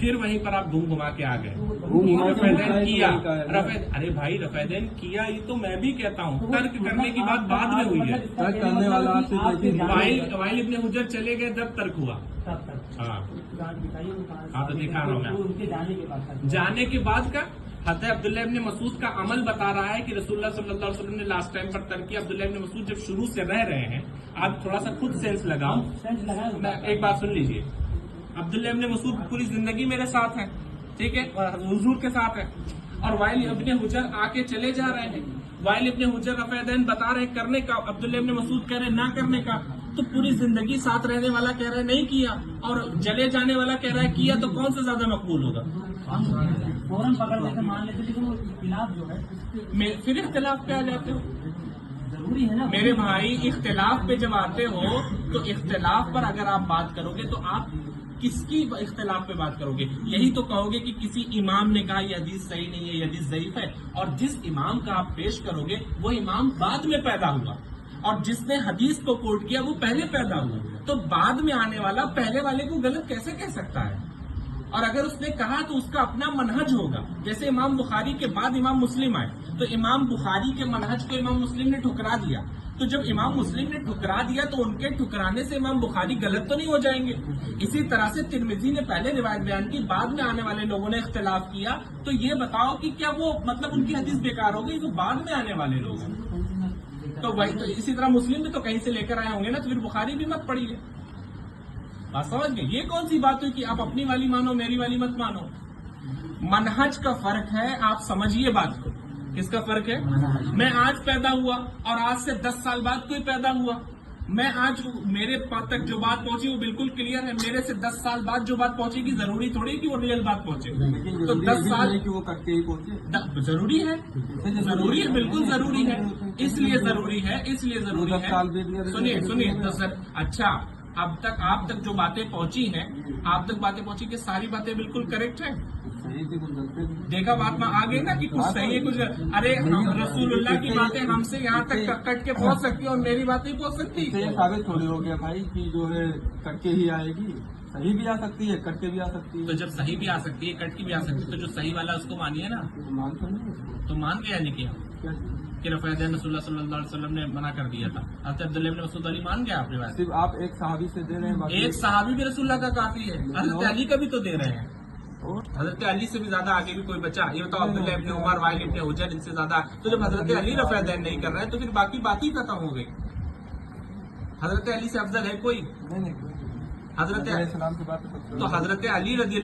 پھر وہیں پر آپ گھوم گھما کے آ گئے رفع کیا ارے بھائی رفع کیا یہ تو میں بھی کہتا ہوں، ترک کرنے کی بات بعد میں ہوئی ہے، ترک کرنے والا وائل ابن حجر چلے گئے جب ترک ہوا، ہاں تو دکھا رہا ہوں میں جانے کے بعد کا حضرت عبداللہ ابن مسعود کا عمل بتا رہا ہے کہ رسول اللہ صلی اللہ علیہ وسلم نے لاسٹ ٹائم پر ترک کیا۔ عبداللہ ابن مسعود جب شروع سے رہ رہے ہیں، آپ تھوڑا سا خود سینس لگاؤ، ایک بات سن لیجئے، عبداللہ ابن مسعود پوری زندگی میرے ساتھ ہے، ٹھیک ہے، حضور کے ساتھ ہے، اور وائل ابن حجر آ کے چلے جا رہے ہیں، وائل ابن حجر رفع دین بتا رہے کرنے کا، عبداللہ ابن مسعود کہہ رہے نہ کرنے کا، تو پوری زندگی ساتھ رہنے والا کہہ رہا ہے نہیں کیا، اور جلے جانے والا کہہ رہا ہے کیا، تو کون سے زیادہ مقبول ہوگا؟ فوراً پکڑ لیتے مان لیتے، لیکن وہ اختلاف جو ہے پھر اختلاف پہ آ جاتے ہو ضروری ہے نا میرے بھائی، اختلاف پہ جب آتے ہو تو اختلاف پر اگر آپ بات کرو گے تو آپ کس کی اختلاف پہ بات کرو گے؟ یہی تو کہو گے کہ کسی امام نے کہا یہ حدیث صحیح نہیں ہے، یہ حدیث ضعیف ہے، اور جس امام کا آپ پیش کرو گے وہ امام بعد میں پیدا ہوا، اور جس نے حدیث کو کوٹ کیا وہ پہلے پیدا ہوا، تو بعد میں آنے والا پہلے والے کو غلط کیسے کہہ سکتا ہے؟ اور اگر اس نے کہا تو اس کا اپنا منہج ہوگا، جیسے امام بخاری کے بعد امام مسلم آئے تو امام بخاری کے منہج کو امام مسلم نے ٹھکرا دیا، تو جب امام مسلم نے ٹھکرا دیا تو ان کے ٹھکرانے سے امام بخاری غلط تو نہیں ہو جائیں گے؟ اسی طرح سے ترمذی نے پہلے روایت بیان کی، بعد میں آنے والے لوگوں نے اختلاف کیا، تو یہ بتاؤ کہ کیا وہ مطلب ان کی حدیث بیکار ہو گئی؟ وہ بعد میں آنے والے لوگ ہیں، تو وہی تو اسی طرح مسلم بھی تو کہیں سے لے کر آئے ہوں گے نا، تو پھر بخاری بھی مت پڑھیے، بات سمجھ گئے؟ یہ کون سی بات ہوئی کہ آپ اپنی والی مانو میری والی مت مانو؟ منہج کا فرق ہے، آپ سمجھیے بات کو، کس کا فرق ہے؟ میں آج پیدا ہوا اور آج سے 10 سال بعد کوئی پیدا ہوا، میں آج میرے تک جو بات پہنچی وہ بالکل کلیئر ہے، میرے سے 10 سال بعد جو بات پہنچے گی ضروری تھوڑی کہ وہ ریئل بات پہنچے، تو 10 سال وہ کر کے ہی پہنچے ضروری ہے، ضروری ہے، بالکل ضروری ہے، اس لیے ضروری ہے، اس لیے ضروری ہے، سنیے اچھا اب تک آپ تک جو باتیں پہنچی ہیں، آپ تک باتیں پہنچی کہ ساری باتیں بالکل کریکٹ ہیں، دیکھا بات میں آ گئی نا کہ کچھ صحیح ہے کچھ، ارے رسول اللہ کی باتیں ہم سے یہاں تک کٹ کے پہنچ سکتی ہیں اور میری بات نہیں پہنچ سکتی، یہ ثابت تھوڑی ہو گیا بھائی کہ جو ہے کٹ کے ہی آئے گی، صحیح بھی آ سکتی ہے کٹ کے بھی آ سکتی ہے، تو جب صحیح بھی آ سکتی ہے کٹ کی بھی آ سکتی ہے تو جو صحیح والا اس کو مانیے نا، تو مان گیا نہیں کیا کہ رفع دین رسول اللہ صلی اللہ علیہ وسلم نے منع کر دیا تھا، حضرت عبداللہ ابن مسعود علی مان گیا؟ آپ نے بات صرف آپ ایک صحابی سے دے رہے ہیں، ایک صحابی بھی رسول اللہ کا کافی ہے، حضرت علی کا بھی تو دے رہے ہیں، حضرت علی سے بھی زیادہ آگے بھی کوئی بچا، یہ تو عبداللہ ابن عمر وائل ابن حجر ان سے زیادہ، تو جب حضرت علی رفع دین نہیں کر رہے تو پھر باقی بات ہی ختم ہو گئی، حضرت علی سے افضل ہے کوئی؟ نہیں حضرت السلام کی بات تو حضرت علی رضی